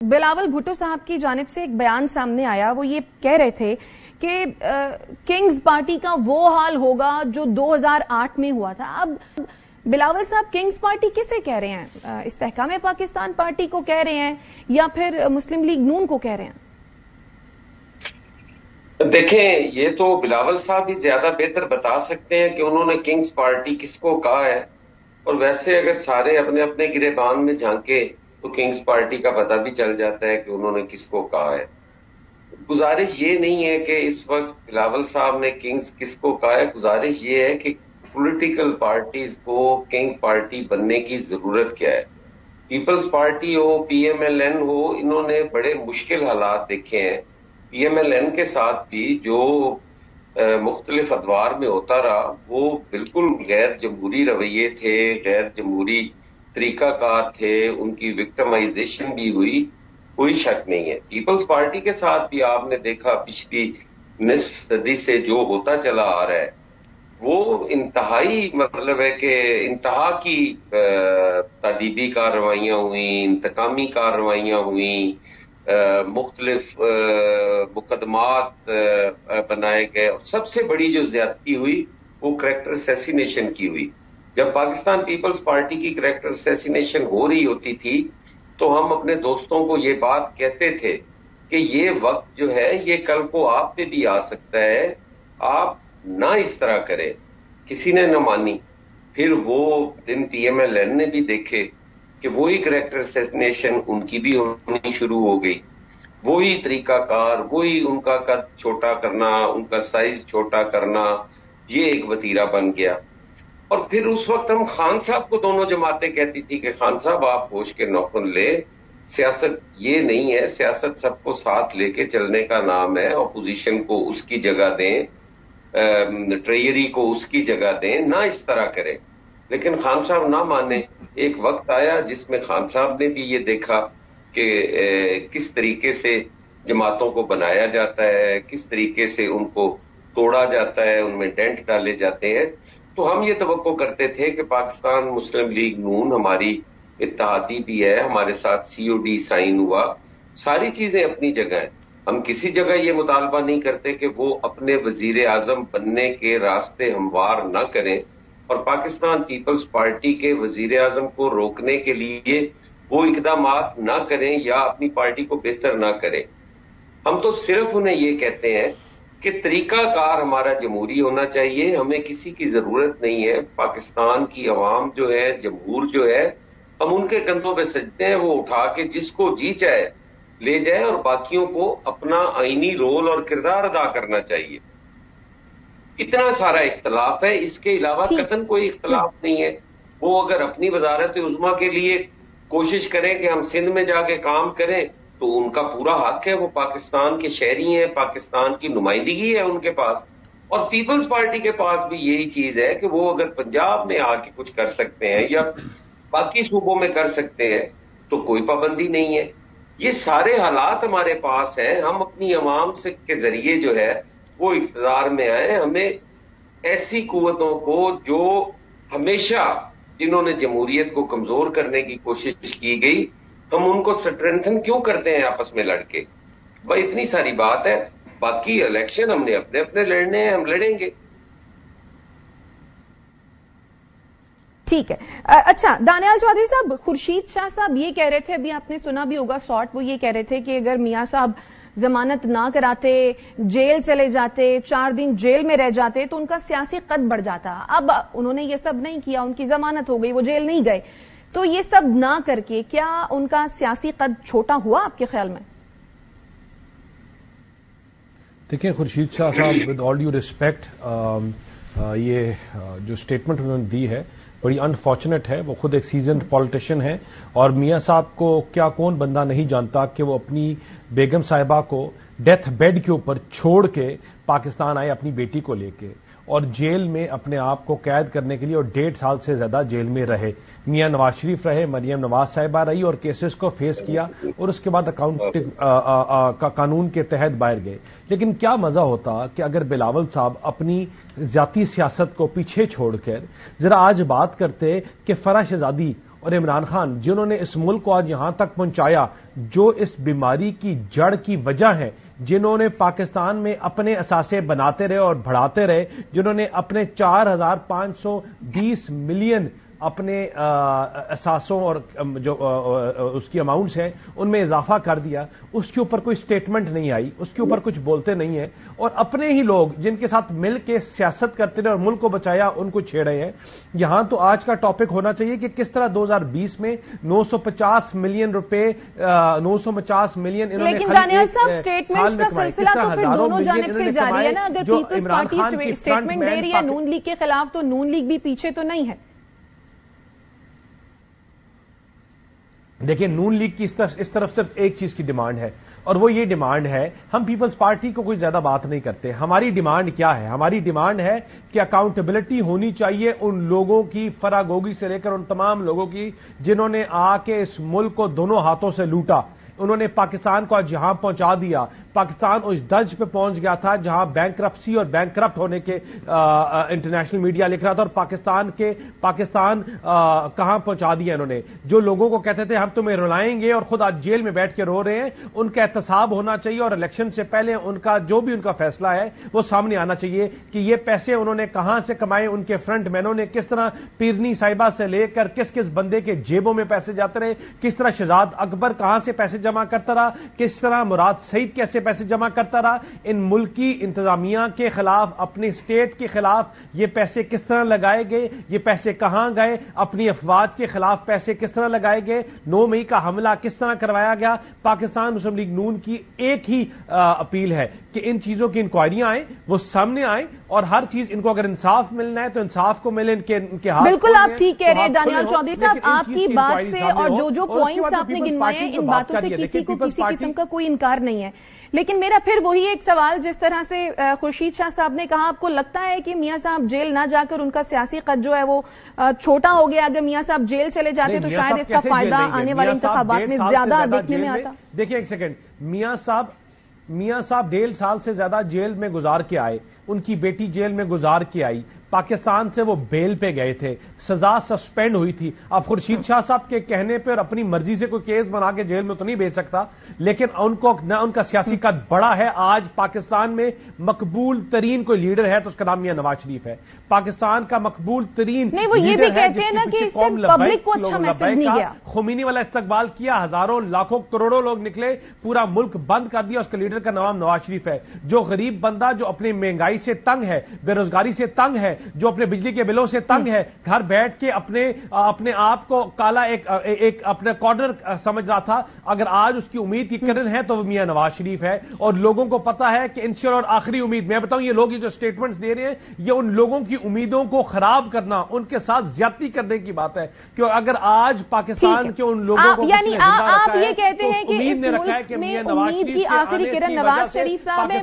بلاول بھٹو صاحب کی جانب سے ایک بیان سامنے آیا، وہ یہ کہہ رہے تھے کہ کنگز پارٹی کا وہ حال ہوگا جو 2008 میں ہوا تھا۔ اب بلاول صاحب کنگز پارٹی کسے کہہ رہے ہیں؟ استحکام پاکستان پارٹی کو کہہ رہے ہیں یا پھر مسلم لیگ نون کو کہہ رہے ہیں؟ دیکھیں، یہ تو بلاول صاحب ہی زیادہ بہتر بتا سکتے ہیں کہ انہوں نے کنگز پارٹی کس کو کہا ہے، اور ویسے اگر سارے اپنے اپنے گریبان میں جھانکے تو کنگز پارٹی کا پتہ بھی چل جاتا ہے کہ انہوں نے کس کو کہا ہے۔ گزارش یہ نہیں ہے کہ اس وقت بلاول صاحب نے کنگز کس کو کہا ہے، گزارش یہ ہے کہ پولیٹیکل پارٹیز کو کنگ پارٹی بننے کی ضرورت کیا ہے۔ پیپلز پارٹی ہو، پی ایم ایل این ہو، انہوں نے بڑے مشکل حالات دیکھے ہیں۔ پی ایم ایل این کے ساتھ بھی جو مختلف ادوار میں ہوتا رہا، وہ بالکل غیر جمہوری رویے تھے، غیر جمہوری طریقہ کار تھے، ان کی وکٹمائزیشن بھی ہوئی، کوئی شک نہیں ہے۔ پیپلز پارٹی کے ساتھ بھی آپ نے دیکھا پچھلی نصف صدی سے جو ہوتا چلا آ رہا ہے، وہ انتہائی مطلب ہے کہ انتہا کی تادیبی کارروائیاں ہوئیں، انتقامی کارروائیاں ہوئیں، مختلف مقدمات بنائے گئے، اور سب سے بڑی جو زیادتی ہوئی وہ کریکٹر اسیسینیشن کی ہوئی۔ جب پاکستان پیپلز پارٹی کی کریکٹر اسیسینیشن ہو رہی ہوتی تھی تو ہم اپنے دوستوں کو یہ بات کہتے تھے کہ یہ وقت جو ہے یہ کل کو آپ پہ بھی آ سکتا ہے، آپ نہ اس طرح کریں۔ کسی نے نہ مانی۔ پھر وہ دن پی ایم ایل این نے بھی دیکھے کہ وہی کریکٹر اسیسینیشن ان کی بھی ہونی شروع ہو گئی، وہی طریقہ کار، وہی ان کا قد چھوٹا کرنا، ان کا سائز چھوٹا کرنا، یہ ایک وتیرہ بن گیا۔ اور پھر اس وقت ہم خان صاحب کو دونوں جماعتیں کہتی تھی کہ خان صاحب آپ ہوش کے نوخن لے، سیاست یہ نہیں ہے، سیاست سب کو ساتھ لے کے چلنے کا نام ہے، اپوزیشن کو اس کی جگہ دیں، ٹریئری کو اس کی جگہ دیں، نہ اس طرح کریں۔ لیکن خان صاحب نہ مانے۔ ایک وقت آیا جس میں خان صاحب نے بھی یہ دیکھا کہ کس طریقے سے جماعتوں کو بنایا جاتا ہے، کس طریقے سے ان کو توڑا جاتا ہے، ان میں ڈینٹ ڈالے جاتے ہیں۔ تو ہم یہ توقع کرتے تھے کہ پاکستان مسلم لیگ نون ہماری اتحادی بھی ہے، ہمارے ساتھ سی او ڈی سائن ہوا، ساری چیزیں اپنی جگہ ہیں۔ ہم کسی جگہ یہ مطالبہ نہیں کرتے کہ وہ اپنے وزیر اعظم بننے کے راستے ہموار نہ کریں، اور پاکستان پیپلز پارٹی کے وزیر اعظم کو روکنے کے لیے وہ اقدامات نہ کریں یا اپنی پارٹی کو بہتر نہ کریں۔ ہم تو صرف انہیں یہ کہتے ہیں کہ طریقہ کار ہمارا جمہوری ہونا چاہیے، ہمیں کسی کی ضرورت نہیں ہے۔ پاکستان کی عوام جو ہے، جمہور جو ہے، ہم ان کے کندھوں پہ سجدے ہیں، وہ اٹھا کے جس کو جی چاہے لے جائے، اور باقیوں کو اپنا آئینی رول اور کردار ادا کرنا چاہیے۔ اتنا سارا اختلاف ہے، اس کے علاوہ قطعاً کوئی اختلاف نہیں ہے۔ وہ اگر اپنی وزارت عظمیٰ کے لیے کوشش کریں کہ ہم سندھ میں جا کے کام کریں تو ان کا پورا حق ہے، وہ پاکستان کے شہری ہیں، پاکستان کی نمائندگی ہے ان کے پاس۔ اور پیپلز پارٹی کے پاس بھی یہی چیز ہے کہ وہ اگر پنجاب میں آ کے کچھ کر سکتے ہیں یا باقی صوبوں میں کر سکتے ہیں تو کوئی پابندی نہیں ہے۔ یہ سارے حالات ہمارے پاس ہیں، ہم اپنی عوام کے ذریعے جو ہے وہ اقتدار میں آئے۔ ہمیں ایسی قوتوں کو جو ہمیشہ جنہوں نے جمہوریت کو کمزور کرنے کی کوشش کی گئی، ہم ان کو سٹرینتھن کیوں کرتے ہیں آپس میں لڑ کے؟ بھائی اتنی ساری بات ہے۔ باقی الیکشن ہم نے اپنے اپنے لڑنے ہیں، ہم لڑیں گے۔ ٹھیک ہے۔ اچھا دانیال چودھری صاحب، خورشید شاہ صاحب یہ کہہ رہے تھے، ابھی آپ نے سنا بھی ہوگا شارٹ، وہ یہ کہہ رہے تھے کہ اگر میاں صاحب ضمانت نہ کراتے، جیل چلے جاتے، 4 دن جیل میں رہ جاتے تو ان کا سیاسی قد بڑھ جاتا۔ اب انہوں نے یہ سب نہیں کیا، ان کی ضمانت ہو گئی، وہ جیل نہیں گئے، تو یہ سب نہ کر کے کیا ان کا سیاسی قد چھوٹا ہوا آپ کے خیال میں؟ دیکھیں خورشید شاہ صاحب، ود آل ڈیو ریسپیکٹ، یہ جو سٹیٹمنٹ انہوں نے دی ہے بڑی انفارچونیٹ ہے۔ وہ خود ایک سیزنڈ پولیٹیشین ہے، اور میاں صاحب کو کیا کون بندہ نہیں جانتا کہ وہ اپنی بیگم صاحبہ کو ڈیتھ بیڈ کے اوپر چھوڑ کے پاکستان آئے اپنی بیٹی کو لے کے، اور جیل میں اپنے آپ کو قید کرنے کے لیے، اور 1.5 سال سے زیادہ جیل میں رہے۔ میاں نواز شریف رہے، مریم نواز صاحبہ رہی، اور کیسز کو فیس کیا، اور اس کے بعد قانون کے تحت باہر گئے۔ لیکن کیا مزہ ہوتا کہ اگر بلاول صاحب اپنی ذاتی سیاست کو پیچھے چھوڑ کر ذرا آج بات کرتے کہ فرح شہزادی اور عمران خان جنہوں نے اس ملک کو آج یہاں تک پہنچایا، جو اس بیماری کی جڑ کی وجہ ہے، جنہوں نے پاکستان میں اپنے اثاثے بناتے رہے اور بڑھاتے رہے، جنہوں نے اپنے 4,520 ملین اپنے اثاثوں اور جو اس کی اماؤنٹس ہیں ان میں اضافہ کر دیا، اس کے اوپر کوئی سٹیٹمنٹ نہیں آئی، اس کے اوپر کچھ بولتے نہیں ہیں، اور اپنے ہی لوگ جن کے ساتھ مل کے سیاست کرتے رہے اور ملک کو بچایا ان کو چھیڑے ہیں۔ یہاں تو آج کا ٹاپک ہونا چاہیے کہ کس طرح 2020 میں 950 ملین روپے 950 ملین انہوں نے، لیکن دانیال صاحب سٹیٹمنٹس کا سلسلہ تو پھر دونوں جانب سے جاری ہے نا، اگر پیپلز پارٹی سٹیٹمنٹ دے رہی ہے نون لیگ کے خلاف تو نون لیگ بھی پیچھے تو نہیں ہے۔ دیکھیں نون لیگ کی اس طرف صرف ایک چیز کی ڈیمانڈ ہے، اور وہ یہ ڈیمانڈ ہے، ہم پیپلز پارٹی کو کوئی زیادہ بات نہیں کرتے، ہماری ڈیمانڈ کیا ہے؟ ہماری ڈیمانڈ ہے کہ اکاؤنٹیبلٹی ہونی چاہیے ان لوگوں کی، فراگوگی سے لے کر ان تمام لوگوں کی جنہوں نے آ کے اس ملک کو دونوں ہاتھوں سے لوٹا، انہوں نے پاکستان کو آج یہاں پہنچا دیا۔ پاکستان اس درج پہ پہنچ گیا تھا جہاں بینکرپسی اور بینک کرپٹ ہونے کے انٹرنیشنل میڈیا لکھ رہا تھا، اور پاکستان کہاں پہنچا دیا انہوں نے۔ جو لوگوں کو کہتے تھے ہم تمہیں رلائیں گے اور خود آج جیل میں بیٹھ کے رو رہے ہیں، ان کا احتساب ہونا چاہیے، اور الیکشن سے پہلے ان کا جو بھی ان کا فیصلہ ہے وہ سامنے آنا چاہیے کہ یہ پیسے انہوں نے کہاں سے کمائے، ان کے فرنٹ مینوں نے کس طرح پیرنی صاحبہ سے لے کر کس بندے کے جیبوں میں پیسے جاتے رہے، کس طرح شہزاد اکبر کہاں سے پیسے جمع کرتا رہا، کس طرح مراد سعید کیسے پیسے جمع کرتا رہا، ان ملکی انتظامیہ کے خلاف، اپنی اسٹیٹ کے خلاف یہ پیسے کس طرح لگائے گئے، یہ پیسے کہاں گئے، اپنی افواج کے خلاف پیسے کس طرح لگائے گئے، 9 مئی کا حملہ کس طرح کروایا گیا۔ پاکستان مسلم لیگ نون کی ایک ہی اپیل ہے کہ ان چیزوں کی انکوائریاں آئیں، وہ سامنے آئیں، اور ہر چیز ان کو اگر انصاف ملنا ہے تو انصاف کو ملے، ان کے ہاتھ۔ بالکل آپ ٹھیک کہہ رہے ہیں دانیال چودھری صاحب، آپ کی بات سے اور جو پوائنٹس آپ نے گنوائے ہیں ان باتوں سے کسی کو کسی قسم کا کوئی انکار نہیں ہے، لیکن میرا پھر وہی ایک سوال، جس طرح سے خورشید شاہ صاحب نے کہا، آپ کو لگتا ہے کہ میاں صاحب جیل نہ جا کر ان کا سیاسی قد جو ہے وہ چھوٹا ہو گیا؟ اگر میاں صاحب جیل چلے جاتے تو شاید اس کا فائدہ آنے والے انتخابات میں زیادہ دیکھنے میں آتا۔ دیکھیں ایک سیکنڈ، میاں صاحب 1.5 سال سے زیادہ جیل میں گزار کے آئے، ان کی بیٹی جیل میں گزار کے آئی، پاکستان سے وہ بیل پہ گئے تھے، سزا سسپینڈ ہوئی تھی۔ اب خورشید شاہ صاحب کے کہنے پہ اور اپنی مرضی سے کوئی کیس بنا کے جیل میں تو نہیں بھیج سکتا، لیکن ان کو نہ ان کا سیاسی قد بڑا ہے۔ آج پاکستان میں مقبول ترین کوئی لیڈر ہے تو اس کا نام میاں نواز شریف ہے، پاکستان کا مقبول ترین نہیں، وہ یہ بھی کہتے ہیں نا کہ اس سے پبلک کو اچھا میسج نہیں گیا۔ خمینی والا استقبال کیا، ہزاروں لاکھوں کروڑوں لوگ نکلے، پورا ملک بند کر دیا، اس کے لیڈر کا نام نواز شریف ہے۔ جو غریب بندہ جو اپنی مہنگائی سے تنگ ہے، بے روزگاری سے تنگ ہے، جو اپنے بجلی کے بلوں سے تنگ ہے، گھر بیٹھ کے اپنے آپ کو کالا ایک اپنے کارنر سمجھ رہا تھا، اگر آج اس کی امید کی کرن ہے تو وہ میاں نواز شریف ہے۔ اور لوگوں کو پتا ہے کہ انشاءاللہ اور آخری امید، میں بتاؤں یہ لوگ یہ جو سٹیٹمنٹس دے رہے ہیں یہ ان لوگوں کی امیدوں کو خراب کرنا، ان کے ساتھ زیادتی کرنے کی بات ہے، کہ اگر آج پاکستان کے ان لوگوں کو یعنی آپ یہ کہتے ہیں کہ اس ملک میں امید کی آخری کرن نواز شریف صاحب ہے۔